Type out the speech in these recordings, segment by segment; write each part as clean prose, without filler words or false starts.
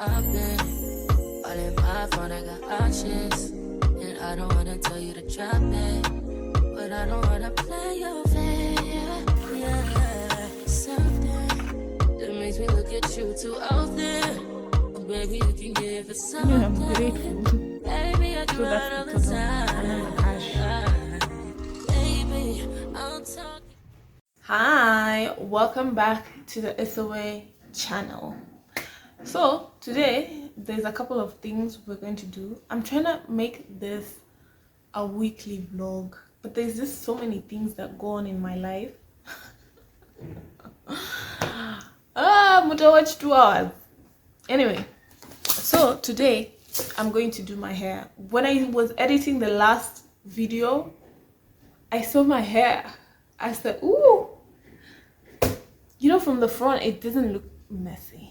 I've been. All in my phone, I got options. And I don't wanna tell you to drop it, but I don't wanna play your fair. Yeah, something that makes me look at you too out there. Baby, you can give it something. I'm grateful. Baby, I do So that all that's the the total. And then the cash. time. Baby, I'll talk. Hi, welcome back to the Issa Way channel. So today there's a couple of things we're going to do. I'm trying to make this a weekly vlog, but there's just so many things that go on in my life. Muta watch 2 hours. Anyway, so today I'm going to do my hair. When I was editing the last video, I saw my hair. I said, ooh, you know, from the front it doesn't look messy,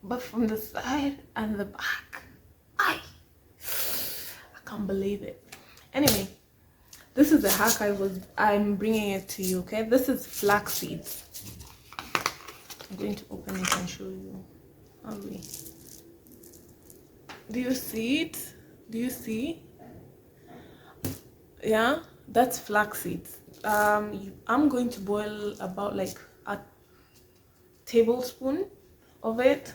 but from the side and the back, I can't believe it. Anyway, this is the hack I'm bringing it to you. Okay, this is flaxseed. I'm going to open it and show you. Do you see it? Do you see? Yeah, that's flaxseed. I'm going to boil about like a tablespoon of it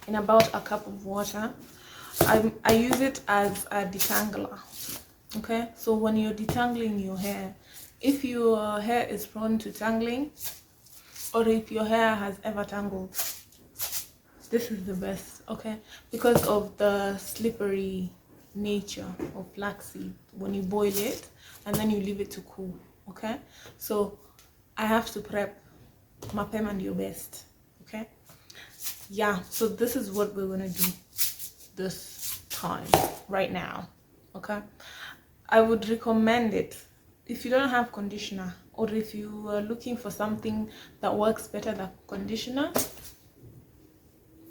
in about a cup of water. I use it as a detangler. Okay, so when you're detangling your hair, if your hair is prone to tangling, or if your hair has ever tangled, this is the best. Okay, because of the slippery nature of flaxseed when you boil it and then you leave it to cool. Okay, so I have to prep mapema and your best. Okay, yeah, so this is what we're gonna do this time right now. Okay, I would recommend it if you don't have conditioner, or if you are looking for something that works better than conditioner.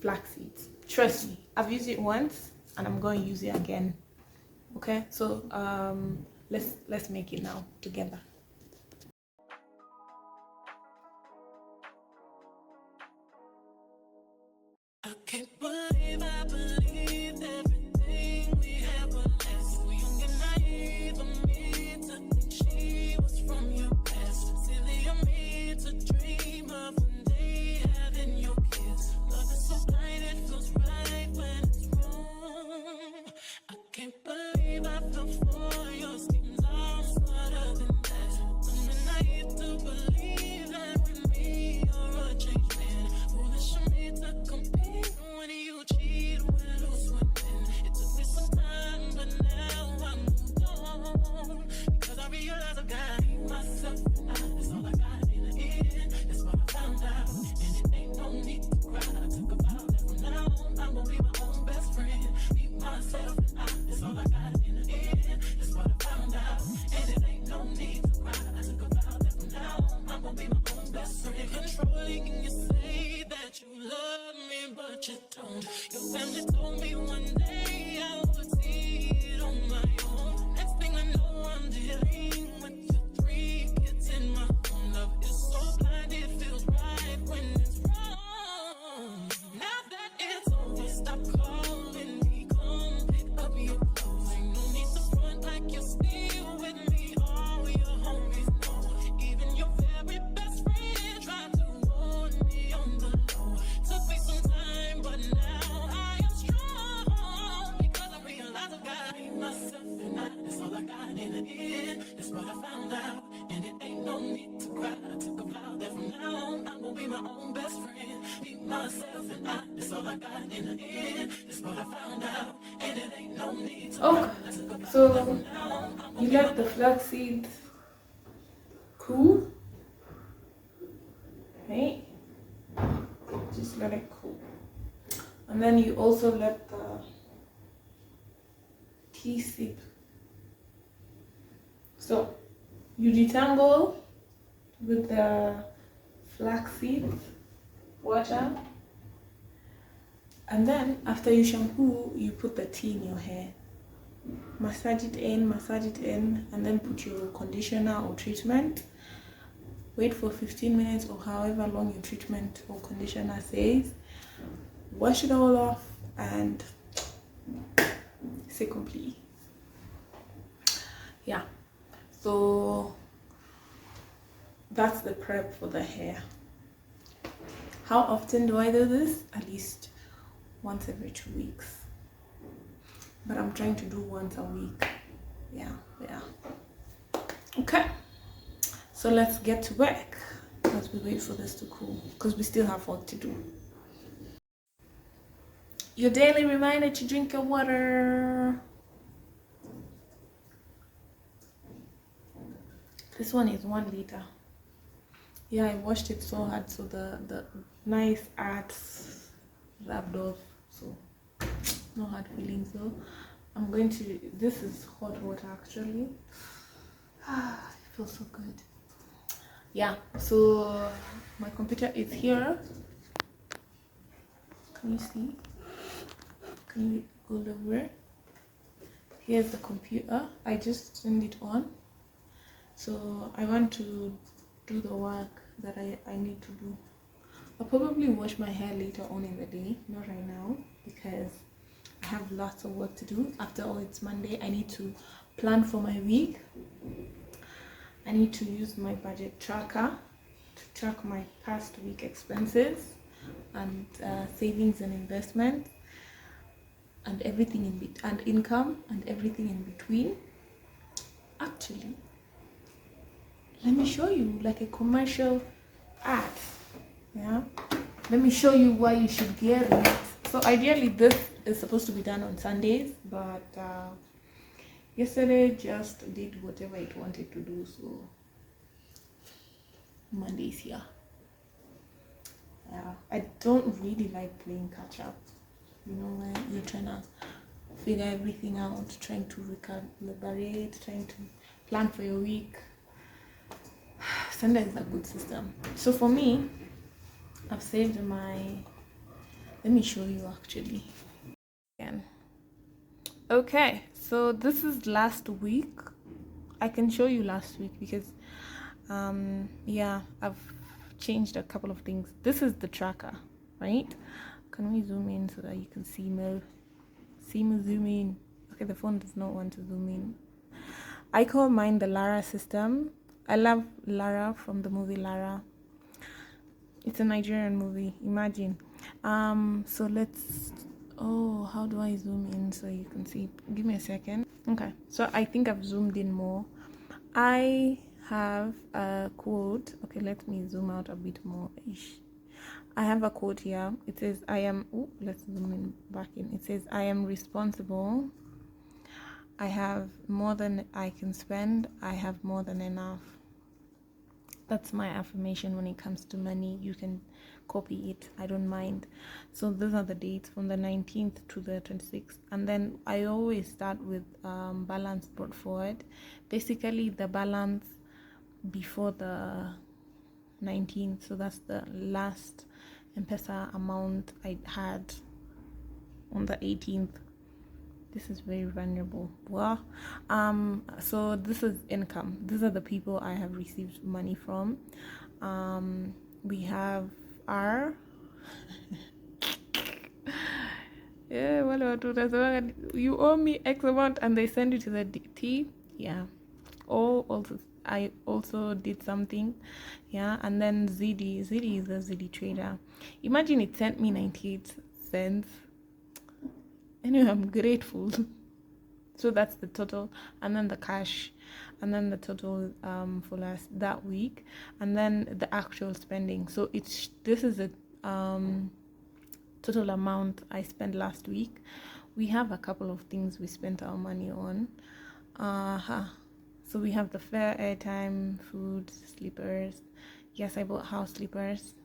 Flaxseed, trust me, I've used it once and I'm going to use it again. Okay, so let's make it now together. I can't believe I believed everything we had was less. So young and naive of me to think she was from your past. Silly of me to dream of one day having your kids. Love is so blind, it feels right when it's wrong. I can't believe I fell for your schemes. I'm smarter than that. Dumb and naive to believe that with me you're a changed man. Foolish of me to compete when you cheat, when lose women. It took me some time, but now I moved on. Because I realized I got myself and that's all I got in the end. That's what I found out. And it ain't no need to cry. I took a vow that from now on I'm gonna be my own best friend. Be myself and that's all I got in the end. That's what I found out. And it ain't no need to cry. I took a vow that from now on I'm gonna be my own best friend. Controlling, and you say that you love me, but you don't. Your family told me one day I would see it on my own. Next thing I know, I'm dealing with your 3 kids in my own. Love is so blind, it feels right when it's wrong. Now that it's over, stop calling me, come pick up your clothes. Ain't no need to front like you're still with me. All your homies know, even your very best friend tried to warn me on the low. Took me some time, but now I am strong. Because I realize I got myself and that's all I got in the end. That's what I found out. And it ain't no need to cry. I took a vow that from now on I'm gonna be my own best friend. Be myself and that's all I got in the end. That's what I found out. And it ain't no need to cry. Okay, so you let the flaxseed cool, right? Just let it cool. And then you also let the tea sip. So you detangle with the flaxseed water, and then after you shampoo, you put the tea in your hair. Massage it in, and then put your conditioner or treatment. Wait for 15 minutes or however long your treatment or conditioner says. wash it all off and c'est complete. Yeah, so that's the prep for the hair. How often do I do this? At least once every 2 weeks, but I'm trying to do once a week. Yeah. Okay, so let's get to work as we wait for this to cool, because we still have work to do. Your daily reminder to drink your water. This one is 1 liter. Yeah, I washed it so hard, so the nice ads rubbed off, so no hard feelings though. I'm going to, this is hot water actually. It feels so good. Yeah, so my computer is here. Can you see? Can you go over? Here's the computer. I just turned it on, so I want to do the work that I need to do. I'll probably wash my hair later on in the day, not right now, because I have lots of work to do. After all, it's Monday. I need to plan for my week. I need to use my budget tracker to track my past week expenses and savings and investment and everything in between, and income and everything in between. Actually, let me show you like a commercial ad. Yeah, let me show you why you should get it. So ideally this is supposed to be done on Sundays, but yesterday just did whatever it wanted to do, so Monday's here. Yeah, I don't really like playing catch up, you know, when you're trying to figure everything out, trying to recalibrate, trying to plan for your week. Sunday is a good system. So for me, I've saved my, let me show you actually again. Okay, so this is last week. I can show you last week because yeah, I've changed a couple of things. This is the tracker, right? Can we zoom in so that you can see more? See me zoom in. Okay, the phone does not want to zoom in. I call mine the Lara system. I love Lara from the movie Lara. It's a Nigerian movie, imagine. So let's, oh, how do I zoom in so you can see? Give me a second. Okay, so I think I've zoomed in more. I have a quote. Okay, let me zoom out a bit more. I have a quote here. It says, I am, oh, let's zoom in back in. It says, I am responsible. I have more than I can spend. I have more than enough. That's my affirmation when it comes to money. You can copy it, I don't mind. So those are the dates from the 19th to the 26th, and then I always start with balance brought forward, basically the balance before the 19th. So that's the last M-Pesa amount I had on the 18th. This is very vulnerable. Well, so this is income. These are the people I have received money from. We have R. Yeah, well, you owe me X amount, and they send you to the T. Yeah. Or also, I also did something. Yeah, and then ZD is a ZD trader. Imagine it sent me 98 cents. Anyway, I'm grateful. So that's the total, and then the cash, and then the total for that week, and then the actual spending. So this is a total amount I spent last week. We have a couple of things we spent our money on. So we have the fare, airtime, food, slippers. Yes, I bought house slippers.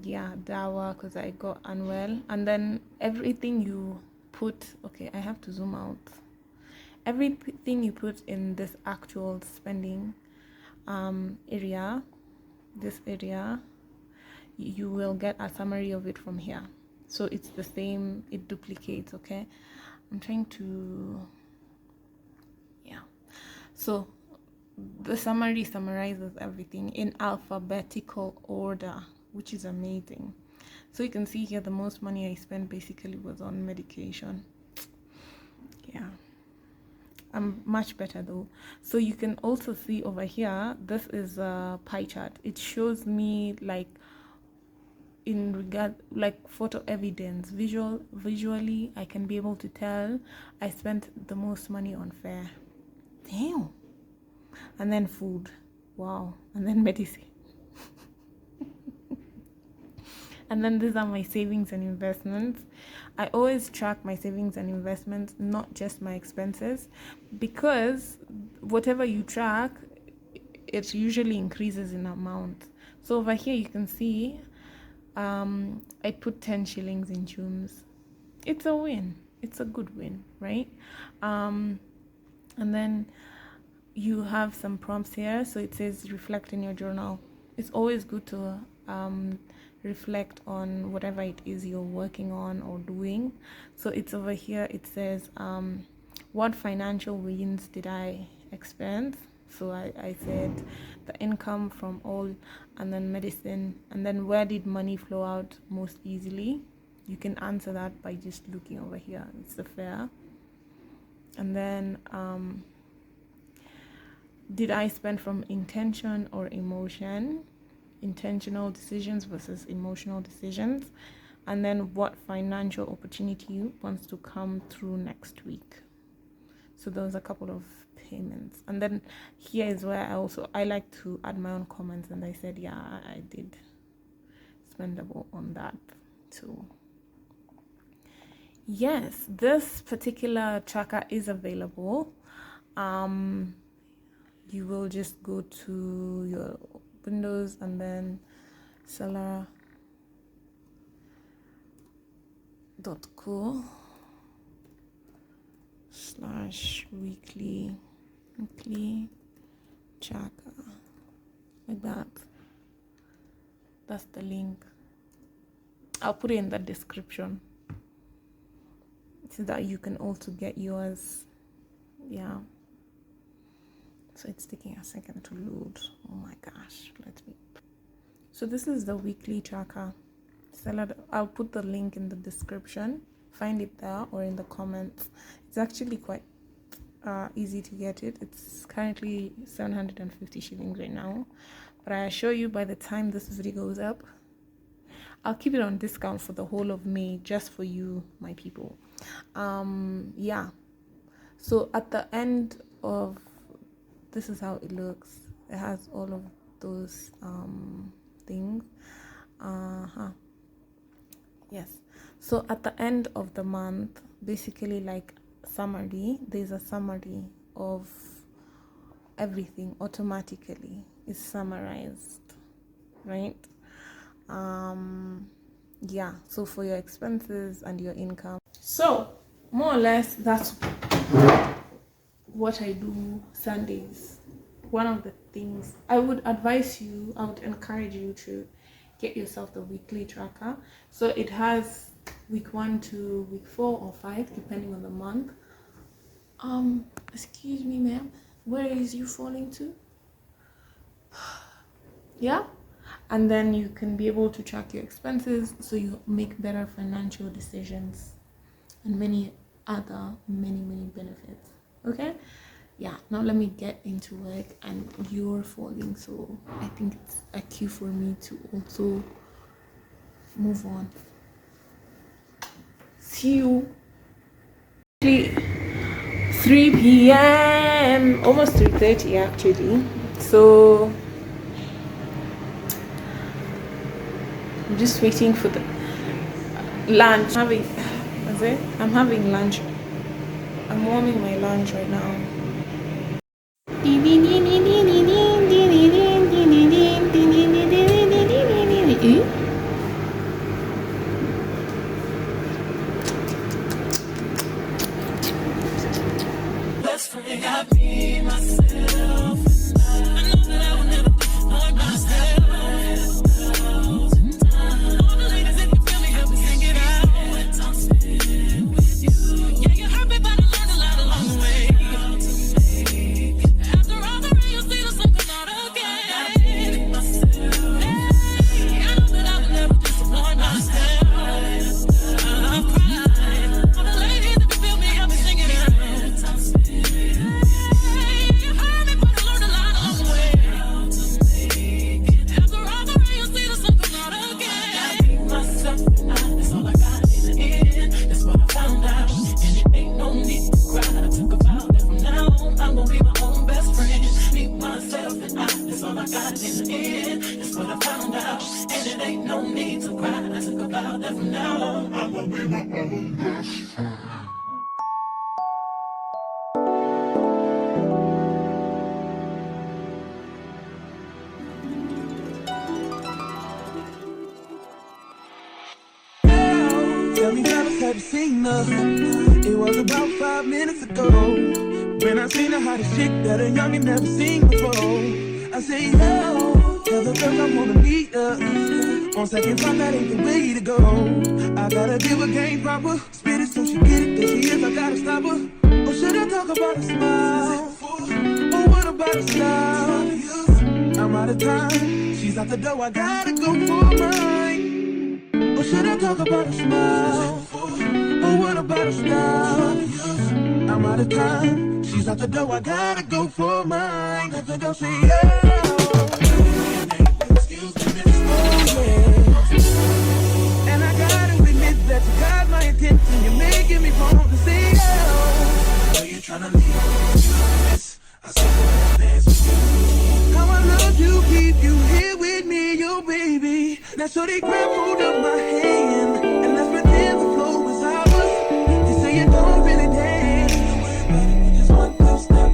Yeah, dawa because I got unwell, and then everything you put, okay, I have to zoom out. Everything you put in this actual spending area, this area, you will get a summary of it from here. So it's the same, it duplicates. Okay, I'm trying to, yeah, so the summary summarizes everything in alphabetical order, which is amazing. So you can see here the most money I spent basically was on medication. Yeah, I'm much better though. So you can also see over here, this is a pie chart. It shows me like in regard like photo evidence, visually I can be able to tell I spent the most money on fare. Damn. And then food, wow, and then medicine. And then these are my savings and investments. I always track my savings and investments, not just my expenses, because whatever you track, it usually increases in amount. So over here you can see I put 10 shillings in Chums. It's a win. It's a good win, right? And then you have some prompts here. So it says reflect in your journal. It's always good to reflect on whatever it is you're working on or doing. So it's over here. It says what financial wins did I experience? So I said the income from all, and then medicine, and then where did money flow out most easily? You can answer that by just looking over here. It's the fare. And then did I spend from intention or emotion? Intentional decisions versus emotional decisions. And then what financial opportunity wants to come through next week? So there's a couple of payments. And then here is where I like to add my own comments, and I said, yeah, I did spendable on that too. Yes, this particular tracker is available. You will just go to your Windows and then seller.co/weekly tracker, like that. That's the link. I'll put it in the description so that you can also get yours. Yeah, so it's taking a second to load. Oh my gosh, so this is the weekly tracker. I'll put the link in the description. Find it there or in the comments. It's actually quite easy to get it. It's currently 750 shillings right now, but I assure you by the time this video goes up, I'll keep it on discount for the whole of May, just for you, my people. Yeah, so at the end of this is how it looks. It has all of those things. Yes, so at the end of the month, basically like summary, there's a summary of everything. Automatically is summarized, right? Yeah, so for your expenses and your income. So more or less that's what I do Sundays. One of the things I would encourage you to get yourself the weekly tracker. So it has week 1 to week 4 or 5 depending on the month. Excuse me, ma'am, where is you falling to? Yeah, and then you can be able to track your expenses so you make better financial decisions and many benefits. Okay, yeah, now let me get into work, and you're falling, so I think it's a cue for me to also move on. See you 3 p.m. almost 3:30 actually. So I'm just waiting for the lunch. I'm having lunch. I'm warming my lunch right now. Best friend, I be myself. I know that I will never disappoint myself. All the ladies, if you feel me, help me sing it out. I'm sitting with you. Yeah, you hurt me, but I learned a lot along the way. After all the rain, you'll see the sun come out again. I know that I will never disappoint myself. out that from now on, I'm gonna be my own best friend. Tell me, fellas, have you seen her? It was about 5 minutes ago when I seen her hottest chick that a youngin' never seen before. I say, yo, tell the girls I wanna meet her. On second thought, that ain't the way to go. I gotta give her game proper, spit it so she get it. There she is, I gotta stop her. Or should I talk about a smile? Or what about a style? I'm out of time, she's out the door, I gotta go for mine. Or should I talk about a smile? Or what about a style? I'm out of time, she's out the door, I gotta go for mine. Let the girl say, yeah. Excuse me, miss. Oh, yeah. And I gotta admit that you got my attention. You're making me want to say, yeah. Are you trying to leave? Miss, I said I dance with you. How I love you, keep you here with me, yo, baby. Now so they grab hold of my hand and let's pretend the flow was ours. They say you don't really dance. Just one, two step.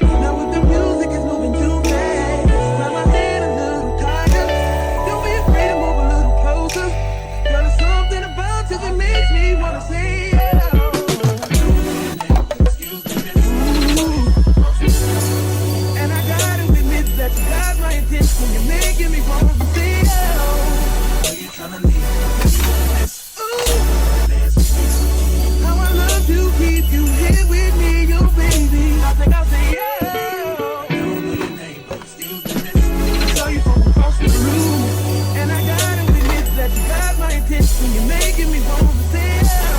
Now with the music is moving too fast. Grab my hand a little tighter. Don't be afraid to move a little closer. Girl, there's something about you that makes me wanna say yeah. Excuse me, miss. And I gotta admit that you got my attention. You're making me want to say yeah. Are you tryna leave? How I love to keep you here with me, yo, baby. I think I'll say yeah. I don't know your name, but excuse me, miss. I saw you from across the room, and I gotta admit that you got my attention. You're making me want to say yeah.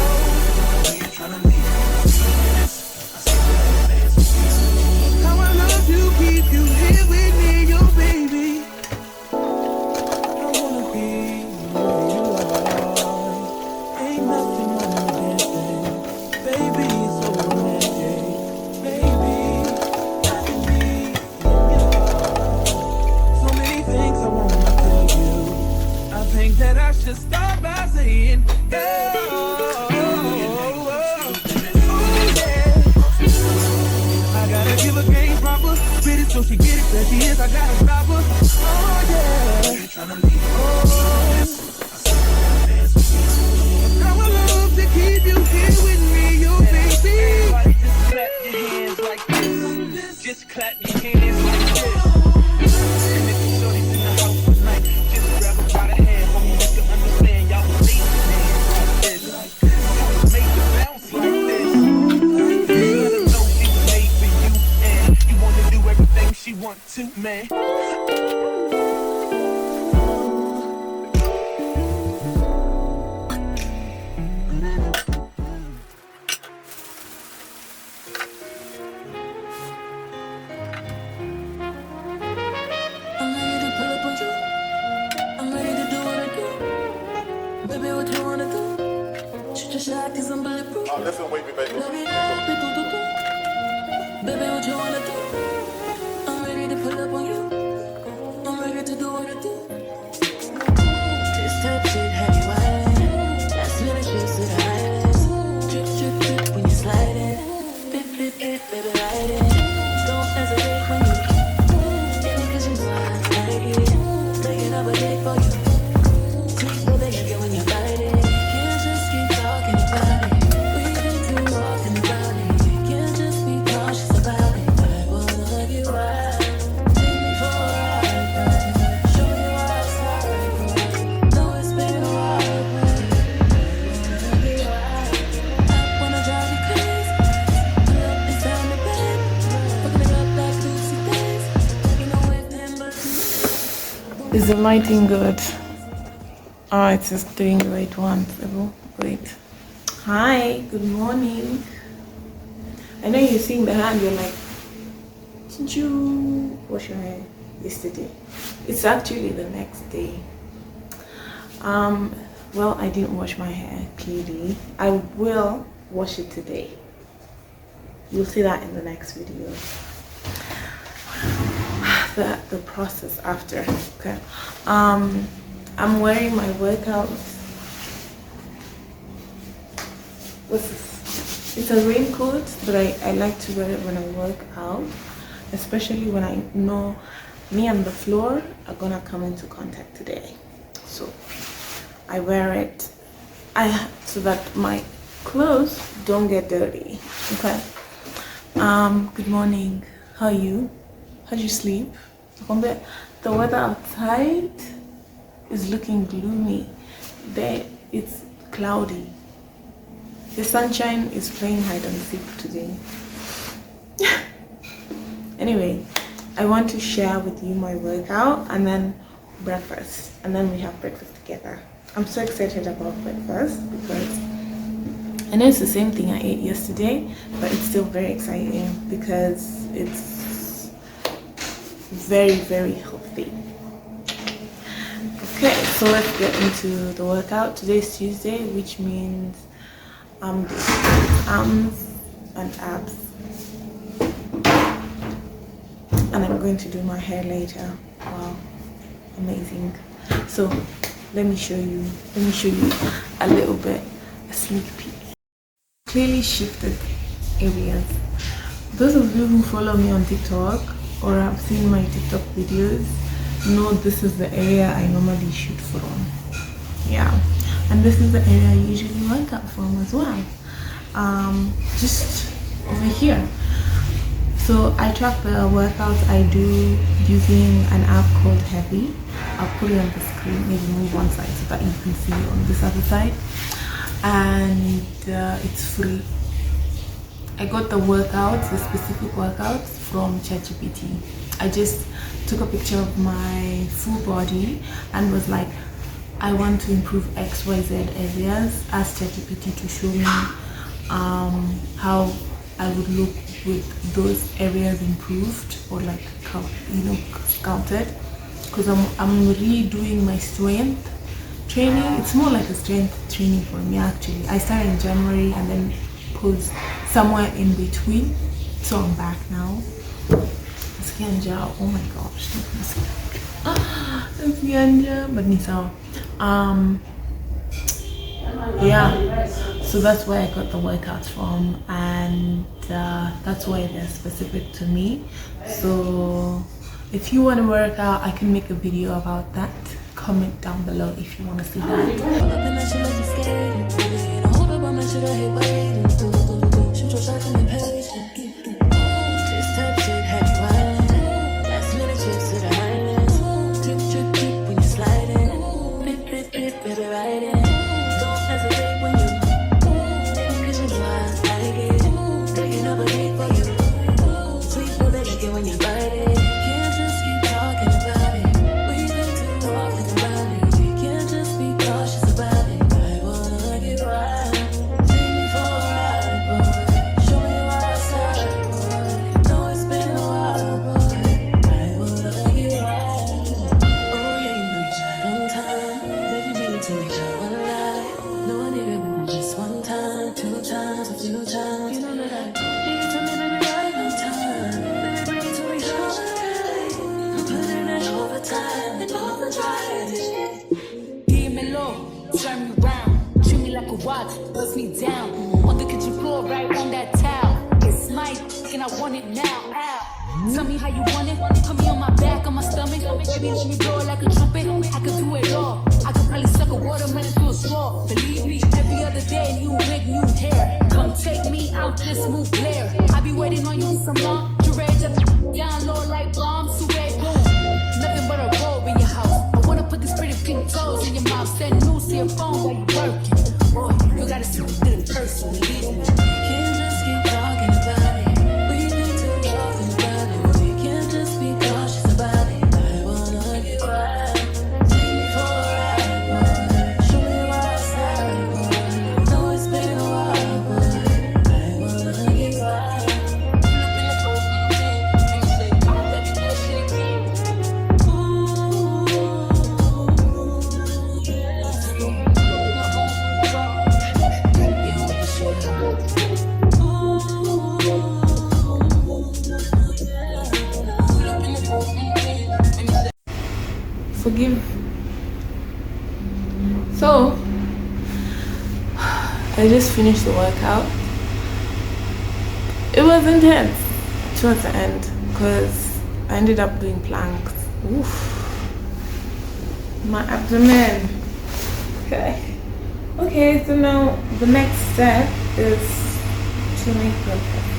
Are you tryna leave? How I love to keep you here with me, yo, baby. I wanna be where you are. Ain't nothing wrong with dancing. Baby, it's so romantic. Baby, I can be in your heart. So many things I wanna tell you. I think that I should start by saying, yeah. I gotta give her game proper, spit it so she get it. There she is, I gotta stop her. Oh yeah. You tryna leave? Oh, how I love to keep you here with me, yo, baby. Everybody just clap your hands like this. Just clap your hands like this. And if the shorty's in the house tonight, just grab her by the hand, homie, you can understand. Y'all believe it, like this. Make it bounce like this. She want to, man. Listen, wait, baby. Baby, what you wanna do? I'm ready to pull up on you. I'm ready to do what I do. This type shit have you wildin'. That's when I kiss to the highest. Drip, drip, drip when you slide it. Bip, bip, bip, baby, ride it. Don't hesitate when you get it, cause you know I like it. Breaking up a day for you. Sweet, baby, you get when you bite it. Can't just keep talking about it. We've been too often about it. Can't just be cautious about it. I wanna have you right. Take me for a ride. Show you outside. Know it's been a while, but I wanna have you right. I wanna drive you crazy. Pull up inside the bed. Fucking it up like Lucy days. You know it's him, but Is the lighting good? Oh, it's just doing the right one. Wait. Hi, good morning. I know you're seeing the hand, you're like, didn't you wash your hair yesterday? It's actually the next day. Well, I didn't wash my hair, clearly. I will wash it today. You'll see that in the next video. The process after. Okay. I'm wearing my workout It's a raincoat, but I like to wear it when I work out, especially when I know me and the floor are gonna come into contact today. So I wear it so that my clothes don't get dirty. Okay. Good morning. How are you? How'd you sleep? The weather outside is looking gloomy. It's cloudy. The sunshine is playing hide and seek today. Anyway, I want to share with you my workout and then breakfast, and then we have breakfast together. I'm so excited about breakfast because I know it's the same thing I ate yesterday, but it's still very exciting because it's very, very healthy. Okay, so let's get into the workout. Today's Tuesday, which means I'm doing arms and abs, and I'm going to do my hair later. Wow, amazing. So let me show you a little bit, a sneak peek. Clearly shifted areas. Those of you who follow me on TikTok or have seen my TikTok videos know this is the area I normally shoot from. Yeah, and this is the area I usually work out from as well. Just over here. So I track the workouts I do using an app called Heavy. I'll put it on the screen, maybe move one side so that you can see on this other side. And it's free. I got the workouts, the specific workouts from ChatGPT. I just took a picture of my full body and was like, I want to improve XYZ areas, asked ChatGPT to show me how I would look with those areas improved or like, scouted, because I'm redoing my strength training. It's more like a strength training for me actually. I started in January and then paused somewhere in between, so I'm back now. Ganja, oh my gosh, that's ganja, but ni sawa. Yeah, so that's where I got the workouts from, and that's why they're specific to me. So if you want to work out, I can make a video about that. Comment down below if you want to see Bust me down on the kitchen floor, right on that towel. It's my and I want it now. Ow. Tell me how you want it. Put me on my back, on my stomach. Baby, let me blow it like a trumpet. I could do it all. I could probably suck a watermelon through a straw. Believe me, every other day you make new hair. Come take me out this smooth glare. I be waiting on you some long. To rage up down low like bombs. To red boom. Nothing but a robe in your house. I wanna put these pretty pink toes in your mouth. Send news to your phone while you working. Boy, you gotta see it in person. Can't just keep talking about it. We need to talk about it. We can't just be cautious about it. I wanna get right. Take me for a ride, boy. Show me where I stand, boy. Know it's been a while, boy. I wanna get right. Forgive. So I just finished the workout It was intense towards the end because I ended up doing planks. Oof. My abdomen. Okay, so now the next step is to make breakfast.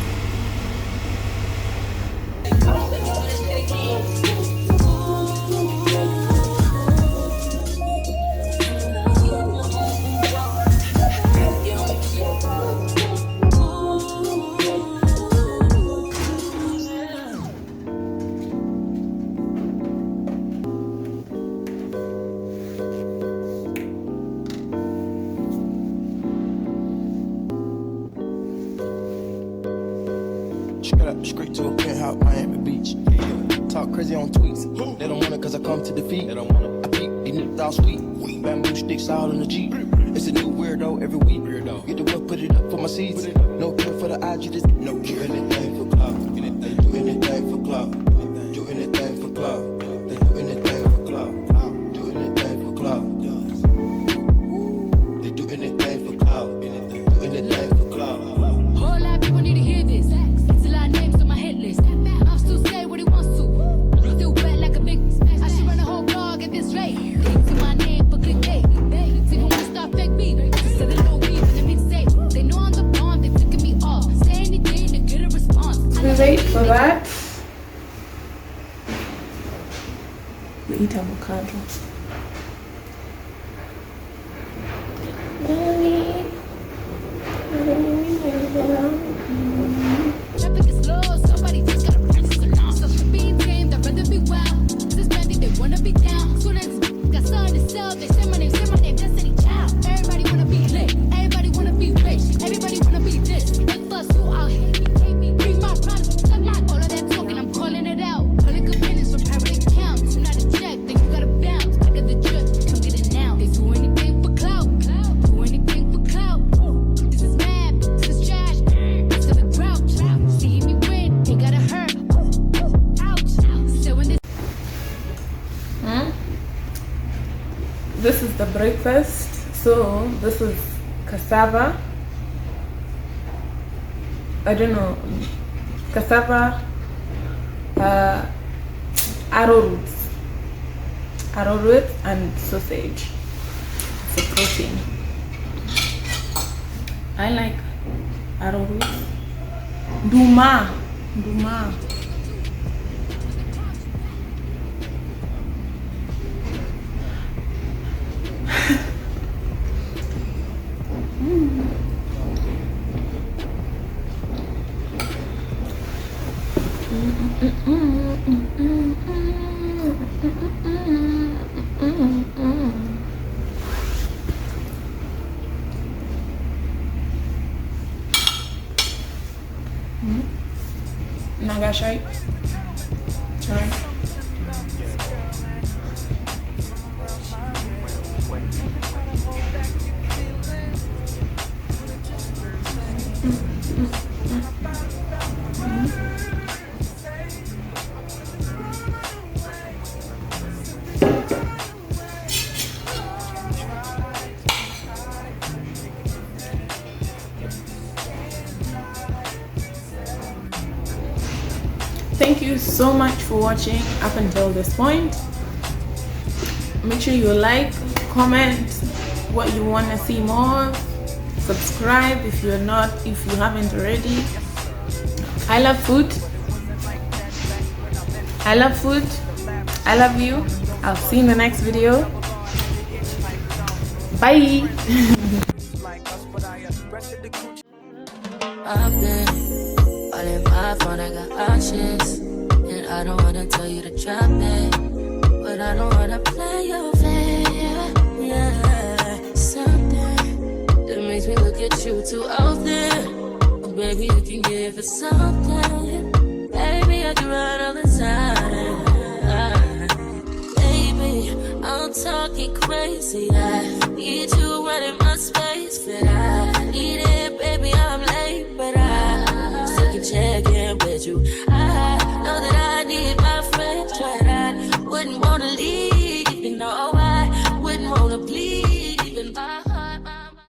Straight to a penthouse, Miami Beach. Talk crazy on tweets. They don't want it cause I come to defeat. They don't want it. I peek, these niggas all sweet. Bamboo sticks all in the Jeep. It's a new weirdo every week. Get the work, put it up for my seeds. No care for the IG, just no care. Anything for clout. They do anything for clout. Do anything for clout. They do anything for clout. Do anything for clout. They do anything for clout. Do anything for clout. Whole lot of people need to hear this. It's a lot of names on my hit list. I'll still say what he wants to. Still wet like a big. I should run a whole blog at this rate. Click to my name for clickbait. Even when I start fake beef, just said a little weave and then mixtape. They know I'm the bomb, they flicking me off. Say anything to get a response. We wait for that. We eat avocado. Traffic is slow, somebody just gotta practice along. So for being tame, I'd rather be wild. This bandit, they wanna be down. Soon as got something to sell, they say my name, Destiny Child. Everybody wanna be lit, everybody wanna be rich, everybody wanna be this. They fuss who out here, hate me, bring my products, suck my all of that talking, I'm calling it out. Public opinions from private accounts. You not a check, then you gotta bounce. I got the drip, come get it now. They do anything for clout, do anything for clout. This is mad, this is trash. This is the grouch. See me win, they gotta hurt. Ouch. So when this This is the breakfast. So this is cassava. I don't know. Cassava, arrowroots, and sausage. It's a protein. I like arrowroots. Duma. Nagashite. Try. Thank you so much for watching up until this point. Make sure you like, comment what you want to see more, subscribe if you haven't already. I love food. I love you. I'll see you in the next video. Bye. I've been all in my phone, I got options. And I don't wanna tell you to drop it, but I don't wanna play your fair. Yeah, something that makes me look at you too often. Oh, baby, you can give it something. Baby, I do right all the time. Baby, I'm talking crazy.